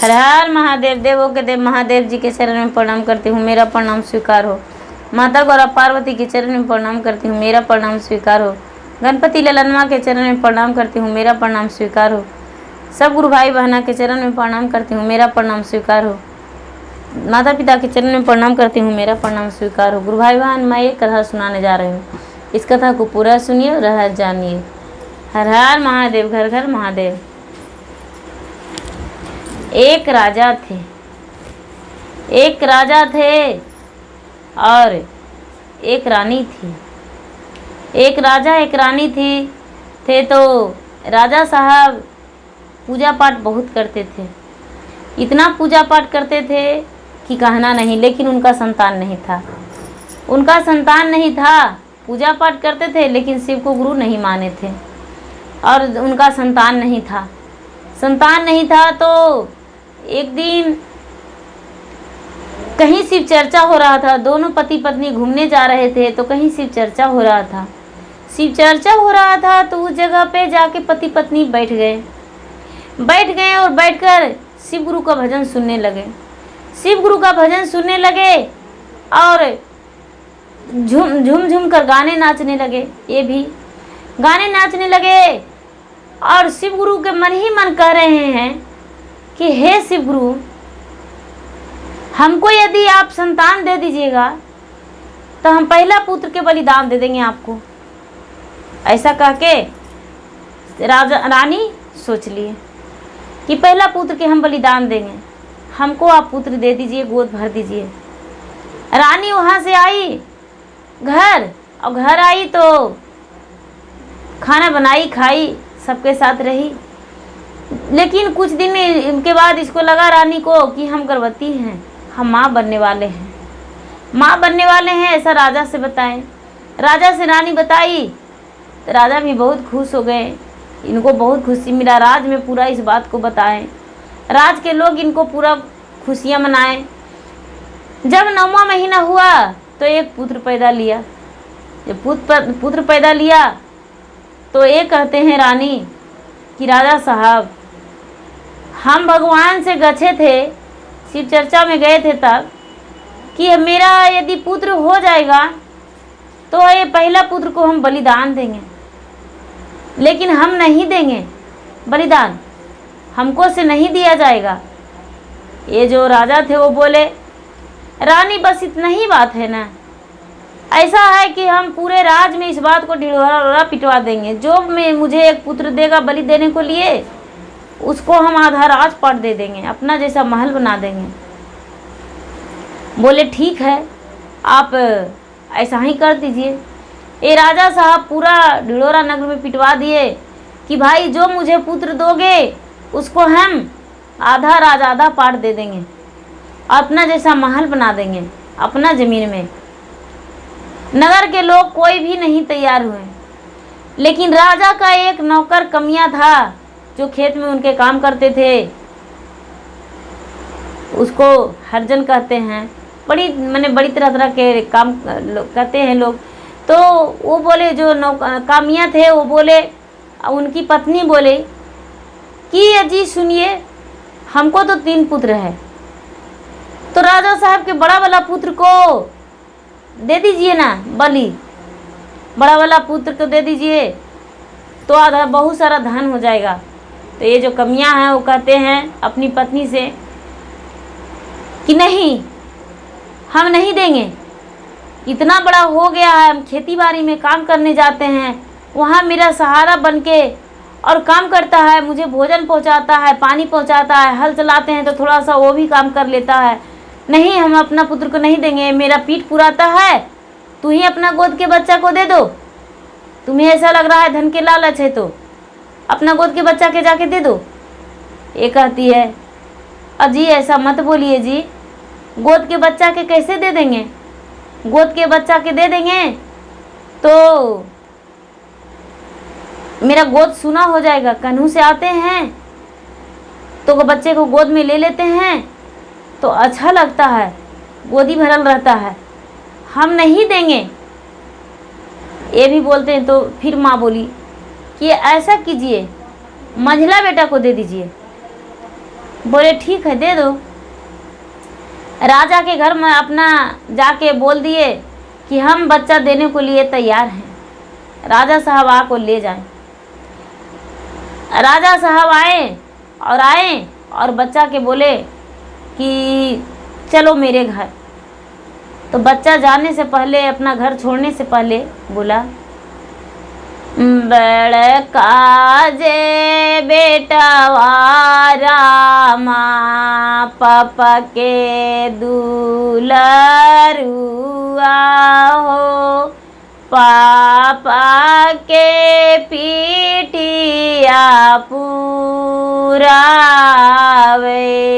हर हर महादेव। देवों के देव महादेव जी के चरण में प्रणाम करती हूँ, मेरा प्रणाम स्वीकार हो। माता गौरा पार्वती के चरण में प्रणाम करती हूँ, मेरा प्रणाम स्वीकार हो। गणपति ललनमा के चरण में प्रणाम करती हूँ, मेरा प्रणाम स्वीकार हो। सब गुरु भाई बहना के चरण में प्रणाम करती हूँ, मेरा प्रणाम स्वीकार हो। माता पिता के चरण में प्रणाम करती हूँ, मेरा प्रणाम स्वीकार हो। गुरु भाई बहन, मैं एक कथा सुनाने जा रही हूँ, इस कथा को पूरा सुनिए और रहस्य जानिए। हर हर महादेव, घर घर महादेव। एक राजा थे और एक रानी थी। एक राजा एक रानी थे तो राजा साहब पूजा पाठ बहुत करते थे। इतना पूजा पाठ करते थे कि कहना नहीं, लेकिन उनका संतान नहीं था। पूजा पाठ करते थे लेकिन शिव को गुरु नहीं माने थे और उनका संतान नहीं था। तो एक दिन कहीं शिव चर्चा हो रहा था। दोनों पति पत्नी घूमने जा रहे थे तो कहीं शिव चर्चा हो रहा था। तो उस जगह पे जाके पति पत्नी बैठ गए और बैठकर शिव गुरु का भजन सुनने लगे और झूम कर गाने नाचने लगे। ये भी गाने नाचने लगे और शिव गुरु के मन ही मन कह रहे हैं कि हे शिव गुरु, हमको यदि आप संतान दे दीजिएगा तो हम पहला पुत्र के बलिदान दे देंगे आपको। ऐसा कह के रानी सोच लिए कि पहला पुत्र के हम बलिदान देंगे, हमको आप पुत्र दे दीजिए, गोद भर दीजिए। रानी वहाँ से आई घर आई तो खाना बनाई, खाई, सबके साथ रही। लेकिन कुछ दिन के बाद इसको लगा रानी को कि हम गर्भवती हैं, हम माँ बनने वाले हैं। ऐसा राजा से बताएं। राजा से रानी बताई तो राजा भी बहुत खुश हो गए। इनको बहुत खुशी मिला। राज में पूरा इस बात को बताएं। राज के लोग इनको पूरा खुशियाँ मनाएं। जब 9वां महीना हुआ तो एक पुत्र पैदा लिया। जब पुत्र पैदा लिया तो ये कहते हैं रानी कि राजा साहब, हम भगवान से गछे थे, शिव चर्चा में गए थे तब, कि मेरा यदि पुत्र हो जाएगा तो ये पहला पुत्र को हम बलिदान देंगे, लेकिन हम नहीं देंगे बलिदान, हमको से नहीं दिया जाएगा। ये जो राजा थे वो बोले, रानी बस इतना ही बात है ना, ऐसा है कि हम पूरे राज में इस बात को ढिढोरा पिटवा देंगे। जो मुझे एक पुत्र देगा बलि देने को लिए, उसको हम आधा राजपाट दे देंगे, अपना जैसा महल बना देंगे। बोले ठीक है, आप ऐसा ही कर दीजिए। ये राजा साहब पूरा ढिढोरा नगर में पिटवा दिए कि भाई जो मुझे पुत्र दोगे उसको हम आधा राज आधा पाट दे देंगे, अपना जैसा महल बना देंगे अपना ज़मीन में। नगर के लोग कोई भी नहीं तैयार हुए, लेकिन राजा का एक नौकर कमियां था जो खेत में उनके काम करते थे, उसको हरजन कहते हैं। बड़ी तरह के काम करते हैं लोग। तो वो बोले, जो कामियां थे वो बोले, उनकी पत्नी बोले कि अजी सुनिए, हमको तो 3 पुत्र है, तो राजा साहब के बड़ा वाला पुत्र को दे दीजिए ना बलि, बड़ा वाला पुत्र को दे दीजिए तो आधा बहुत सारा धन हो जाएगा। तो ये जो कमियां हैं वो कहते हैं अपनी पत्नी से कि नहीं, हम नहीं देंगे, इतना बड़ा हो गया है, हम खेती बाड़ी में काम करने जाते हैं, वहाँ मेरा सहारा बनके और काम करता है, मुझे भोजन पहुँचाता है, पानी पहुँचाता है, हल चलाते हैं तो थोड़ा सा वो भी काम कर लेता है। नहीं, हम अपना पुत्र को नहीं देंगे, मेरा पीठ पुराता है, तू ही अपना गोद के बच्चा को दे दो। तुम्हें ऐसा लग रहा है धन के लालच है तो अपना गोद के बच्चा के जाके दे दो। ये कहती है, अजी ऐसा मत बोलिए जी, गोद के बच्चा के कैसे दे देंगे, गोद के बच्चा के दे देंगे तो मेरा गोद सूना हो जाएगा। कन्हू से आते हैं तो बच्चे को गोद में ले लेते हैं तो अच्छा लगता है, गोदी भरल रहता है, हम नहीं देंगे। ये भी बोलते हैं। तो फिर माँ बोली कि ऐसा कीजिए, मंझला बेटा को दे दीजिए। बोले ठीक है दे दो। राजा के घर में अपना जाके बोल दिए कि हम बच्चा देने को लिए तैयार हैं, राजा साहब आपको ले जाएं। राजा साहब आए और बच्चा के बोले कि चलो मेरे घर। तो बच्चा जाने से पहले, अपना घर छोड़ने से पहले बोला, बड़का जे बेटवा रामा पापा के दुलरुआ हो, पापा के पीटिया पुरावे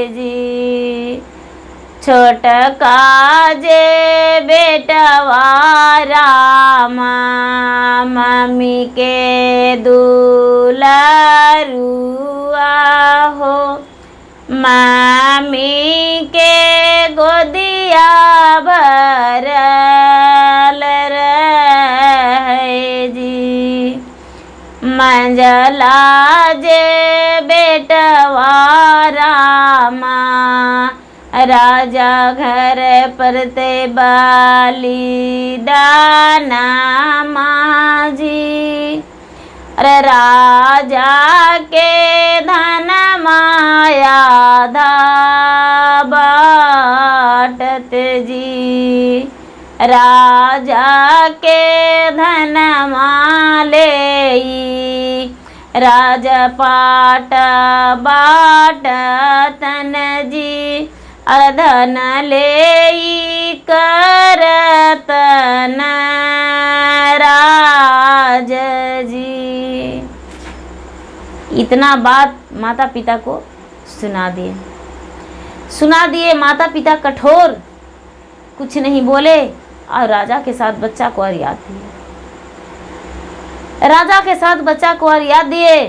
जी। छोटका जे बेटवा रामा मम्मी के दुलरुआ हो, मम्मी के गोदिया भरल रहे जी। मंजला जे बेटवा रामा राजा घर पर ते बलिदाना माजी। अरे राजा के धन माया धा बाटत जी, राजा के धन माले राजपाट बाटतन जी। अधन ले करतन राज जी। इतना बात माता पिता को सुना दिए। माता पिता कठोर, कुछ नहीं बोले और राजा के साथ बच्चा को अर्घ्य दिए। राजा के साथ बच्चा को अर्घ्य दिए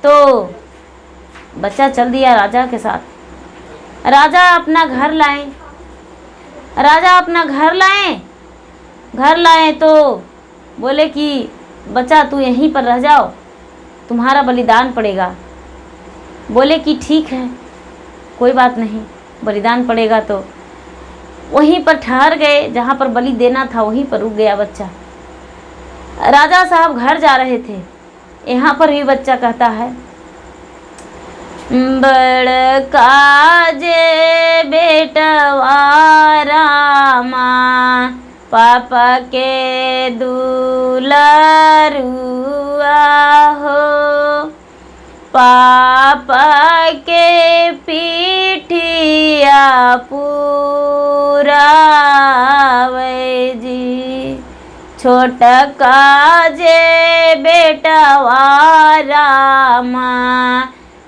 तो बच्चा चल दिया राजा के साथ। राजा अपना घर लाए तो बोले कि बच्चा तू यहीं पर रह जाओ, तुम्हारा बलिदान पड़ेगा। बोले कि ठीक है कोई बात नहीं, बलिदान पड़ेगा। तो वहीं पर ठहर गए, जहाँ पर बलि देना था वहीं पर रुक गया बच्चा। राजा साहब घर जा रहे थे, यहाँ पर भी बच्चा कहता है, बड़का जे बेटवा रामा पापा के दुलरुआ हो, पापा के पीठिया पुरावे जी। छोटका जे बेटवा रामा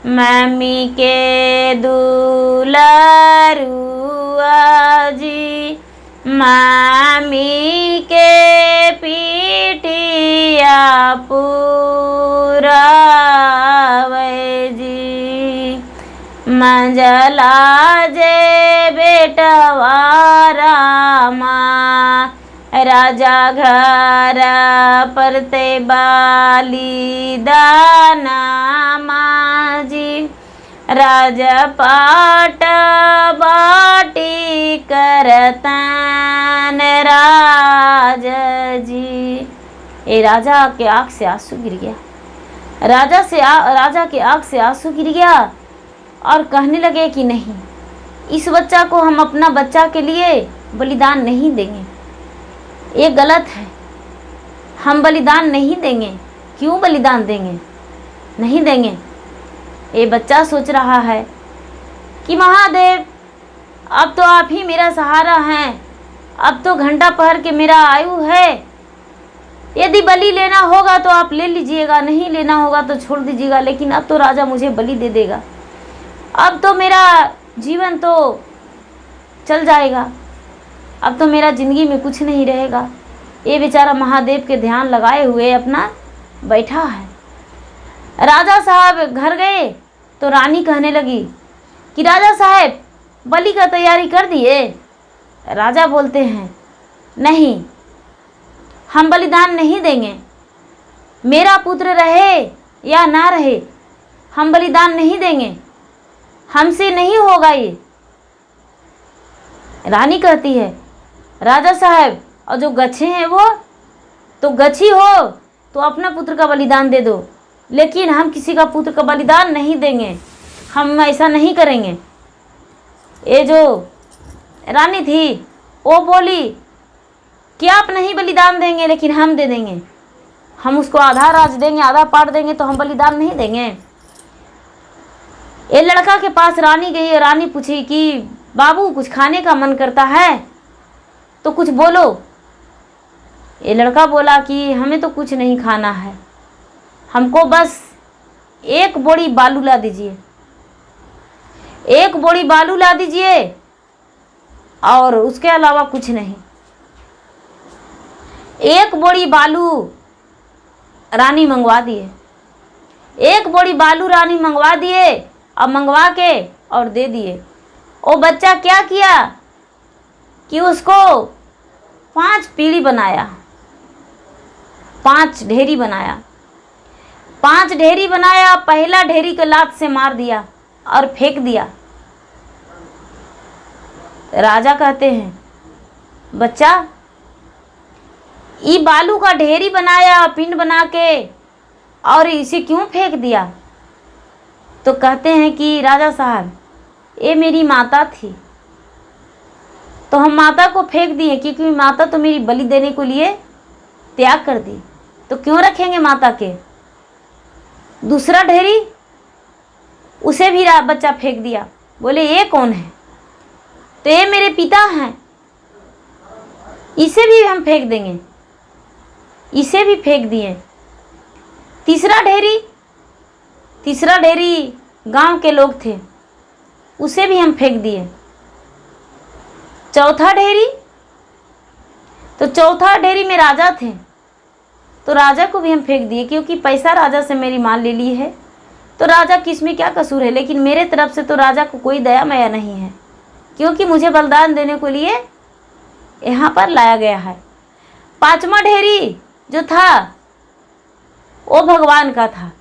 मम्मी के दुलरुआ जी, मम्मी के पीठिया पुरावे जी। मंजला जे बेटवा रामा राजा घर पर ते बलिदाना माजी। राजपाट बाटी करतन राज जी। ए राजा के आँख से आंसू गिर गया। राजा के आँख से आंसू गिर गया और कहने लगे कि नहीं, इस बच्चा को हम अपना बच्चा के लिए बलिदान नहीं देंगे, ये गलत है, हम बलिदान नहीं देंगे। क्यों बलिदान देंगे? नहीं देंगे। ये बच्चा सोच रहा है कि महादेव अब तो आप ही मेरा सहारा हैं, अब तो घंटा पहर के मेरा आयु है, यदि बलि लेना होगा तो आप ले लीजिएगा, नहीं लेना होगा तो छोड़ दीजिएगा, लेकिन अब तो राजा मुझे बलि दे देगा, अब तो मेरा जीवन तो चल जाएगा, अब तो मेरा ज़िंदगी में कुछ नहीं रहेगा। ये बेचारा महादेव के ध्यान लगाए हुए अपना बैठा है। राजा साहब घर गए तो रानी कहने लगी कि राजा साहब बलि का तैयारी कर दिए? राजा बोलते हैं नहीं, हम बलिदान नहीं देंगे, मेरा पुत्र रहे या ना रहे हम बलिदान नहीं देंगे। हमसे नहीं होगा ये। रानी कहती है राजा साहब, और जो गच्छे हैं वो तो गच्छी हो तो अपना पुत्र का बलिदान दे दो, लेकिन हम किसी का पुत्र का बलिदान नहीं देंगे, हम ऐसा नहीं करेंगे। ये जो रानी थी वो बोली कि आप नहीं बलिदान देंगे, लेकिन हम दे देंगे, हम उसको आधा राज देंगे, आधा पाट देंगे, तो हम बलिदान नहीं देंगे। ये लड़का के पास रानी गई और रानी पूछी कि बाबू कुछ खाने का मन करता है तो कुछ बोलो। ये लड़का बोला कि हमें तो कुछ नहीं खाना है, हमको बस एक बोरी बालू ला दीजिए, एक बोरी बालू ला दीजिए, और उसके अलावा कुछ नहीं। एक बोरी बालू रानी मंगवा दिए, एक बोरी बालू रानी मंगवा दिए, और मंगवा के और दे दिए। वो बच्चा क्या किया कि उसको 5 पीढ़ी बनाया, 5 ढेरी बनाया, 5 ढेरी बनाया। पहला ढेरी को लात से मार दिया और फेंक दिया। राजा कहते हैं बच्चा ये बालू का ढेरी बनाया पिंड बना के, और इसे क्यों फेंक दिया? तो कहते हैं कि राजा साहब ये मेरी माता थी, तो हम माता को फेंक दिए, क्योंकि माता तो मेरी बलि देने के लिए त्याग कर दी, तो क्यों रखेंगे माता के। दूसरा ढेरी उसे भी बच्चा फेंक दिया। बोले ये कौन है? तो ये मेरे पिता हैं, इसे भी हम फेंक देंगे, इसे भी फेंक दिए। तीसरा ढेरी गांव के लोग थे, उसे भी हम फेंक दिए। चौथा ढेरी में राजा थे, तो राजा को भी हम फेंक दिए, क्योंकि पैसा राजा से मेरी माल ले ली है, तो राजा किसमें क्या कसूर है। लेकिन मेरे तरफ से तो राजा को कोई दया माया नहीं है, क्योंकि मुझे बलिदान देने के लिए यहाँ पर लाया गया है। 5वां ढेरी जो था वो भगवान का था,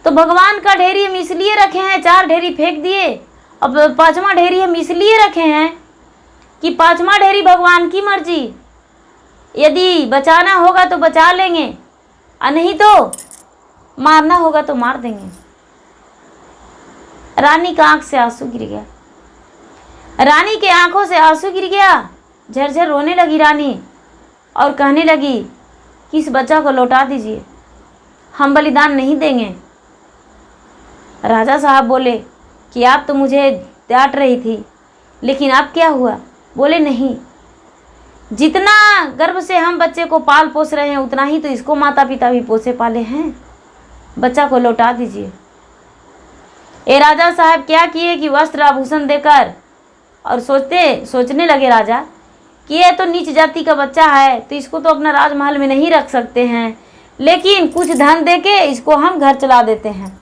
तो भगवान का ढेरी हम इसलिए रखे हैं, 4 ढेरी फेंक दिए, अब 5वां ढेरी हम इसलिए रखे हैं कि 5वां ढेरी भगवान की मर्जी, यदि बचाना होगा तो बचा लेंगे, और नहीं तो मारना होगा तो मार देंगे। रानी का आंख से आंसू गिर गया, रानी के आंखों से आंसू गिर गया, झरझर रोने लगी रानी, और कहने लगी कि इस बच्चा को लौटा दीजिए, हम बलिदान नहीं देंगे। राजा साहब बोले कि आप तो मुझे डांट रही थी, लेकिन अब क्या हुआ? बोले नहीं, जितना गर्भ से हम बच्चे को पाल पोस रहे हैं, उतना ही तो इसको माता पिता भी पोसे पाले हैं, बच्चा को लौटा दीजिए। ये राजा साहब क्या किए कि वस्त्र आभूषण देकर, और सोचने लगे राजा कि ये तो नीच जाति का बच्चा है, तो इसको तो अपना राजमहल में नहीं रख सकते हैं, लेकिन कुछ धन देके इसको हम घर चला देते हैं,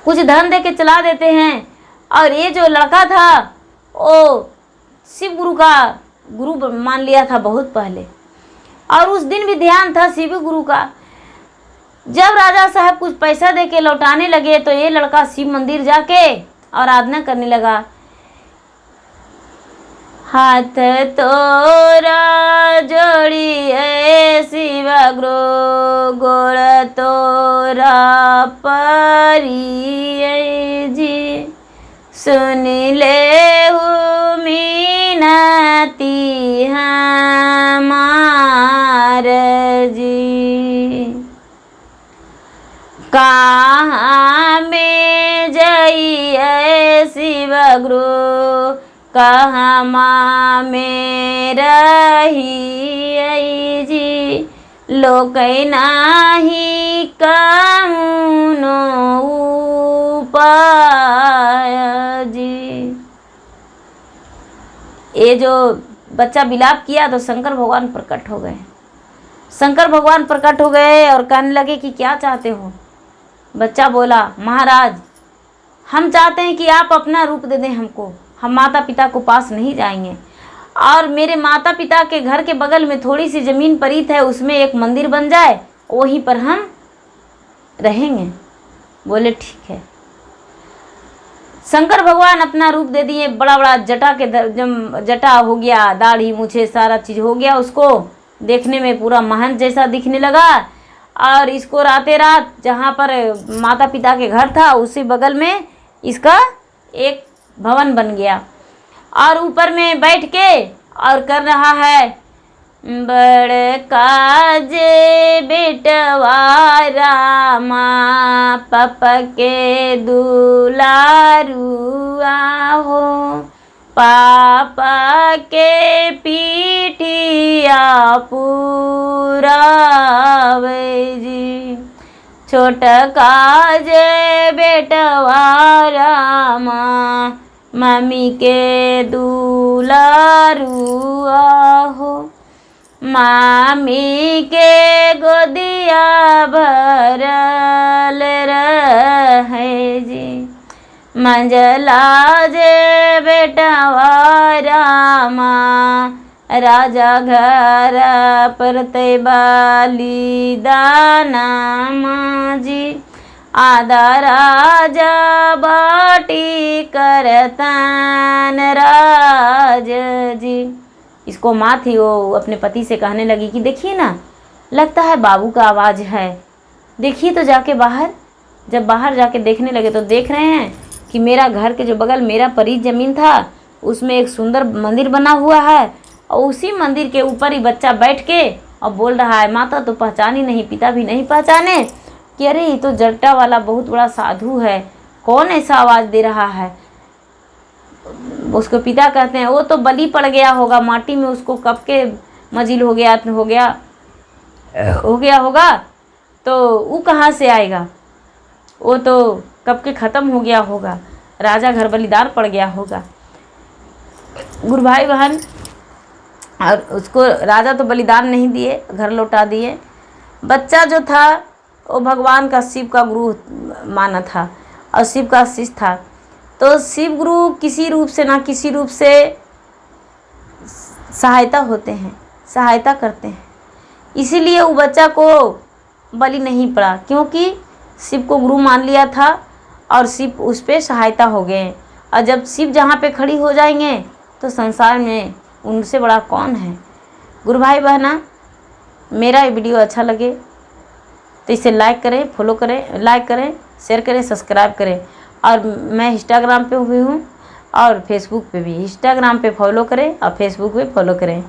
कुछ धन देके चला देते हैं। और ये जो लड़का था वो शिव गुरु का गुरु मान लिया था बहुत पहले, और उस दिन भी ध्यान था शिव गुरु का। जब राजा साहब कुछ पैसा देके लौटाने लगे, तो ये लड़का शिव मंदिर जाके आराधना करने लगा। हाथ तोरा जोड़िए शिव गुरु, गोड़ तोरा परिये जी, सुन ले मीनती हमार जी। कहाँ में जाइए शिव गुरु, कहाँ में रही जी, लोक नाही कौनो उपाय जी। ये जो बच्चा विलाप किया तो शंकर भगवान प्रकट हो गए। शंकर भगवान प्रकट हो गए और कहने लगे कि क्या चाहते हो? बच्चा बोला, महाराज हम चाहते हैं कि आप अपना रूप दे दें हमको, हम माता पिता को पास नहीं जाएंगे, और मेरे माता पिता के घर के बगल में थोड़ी सी ज़मीन परीत है, उसमें एक मंदिर बन जाए, वहीं पर हम रहेंगे। बोले ठीक है। शंकर भगवान अपना रूप दे दिए, बड़ा बड़ा जटा के जटा हो गया, दाढ़ी मूछे सारा चीज हो गया, उसको देखने में पूरा महंत जैसा दिखने लगा। और इसको राते रात जहाँ पर माता पिता के घर था उसी बगल में इसका एक भवन बन गया, और ऊपर में बैठ के और कर रहा है, बड़का जे बेटवा रामा पापा के दुलारुआ हो, पापा के पीठिया पुरावे जी, छोटका जे बेटवा रामा मम्मी के दुलारुआ हो, मामी के गोदिया भरल रहे जी, मंजला जे बेटवा रामा राजा घर परते बाली दाना माजी, आधा राजा बाटी करतान राज जी। इसको माँ थी वो अपने पति से कहने लगी कि देखिए ना, लगता है बाबू का आवाज़ है, देखिए तो जाके बाहर। जब बाहर जाके देखने लगे तो देख रहे हैं कि मेरा घर के जो बगल मेरा परी ज़मीन था उसमें एक सुंदर मंदिर बना हुआ है, और उसी मंदिर के ऊपर ही बच्चा बैठ के और बोल रहा है, माता तो पहचानी नहीं, पिता भी नहीं पहचाने कि अरे ये तो जट्टा वाला बहुत बड़ा साधु है, कौन ऐसा आवाज़ दे रहा है। उसको पिता कहते हैं वो तो बलि पड़ गया होगा माटी में, उसको कब के मजिल हो गया होगा, तो वो कहाँ से आएगा, वो तो कब के ख़त्म हो गया होगा, राजा घर बलिदान पड़ गया होगा। गुरु भाई बहन, और उसको राजा तो बलिदान नहीं दिए, घर लौटा दिए। बच्चा जो था वो भगवान का शिव का गुरु माना था और शिव का शिष्य था, तो शिव गुरु किसी रूप से ना किसी रूप से सहायता होते हैं, सहायता करते हैं, इसीलिए वो बच्चा को बलि नहीं पड़ा, क्योंकि शिव को गुरु मान लिया था और शिव उस पर सहायता हो गए। और जब शिव जहाँ पे खड़ी हो जाएंगे तो संसार में उनसे बड़ा कौन है। गुरु भाई बहना, मेरा ये वीडियो अच्छा लगे तो इसे लाइक करें, फॉलो करें, लाइक करें, शेयर करें, सब्सक्राइब करें। और मैं इंस्टाग्राम पे हुई हूँ और फेसबुक पे भी, इंस्टाग्राम पे फॉलो करें और फेसबुक पे फॉलो करें।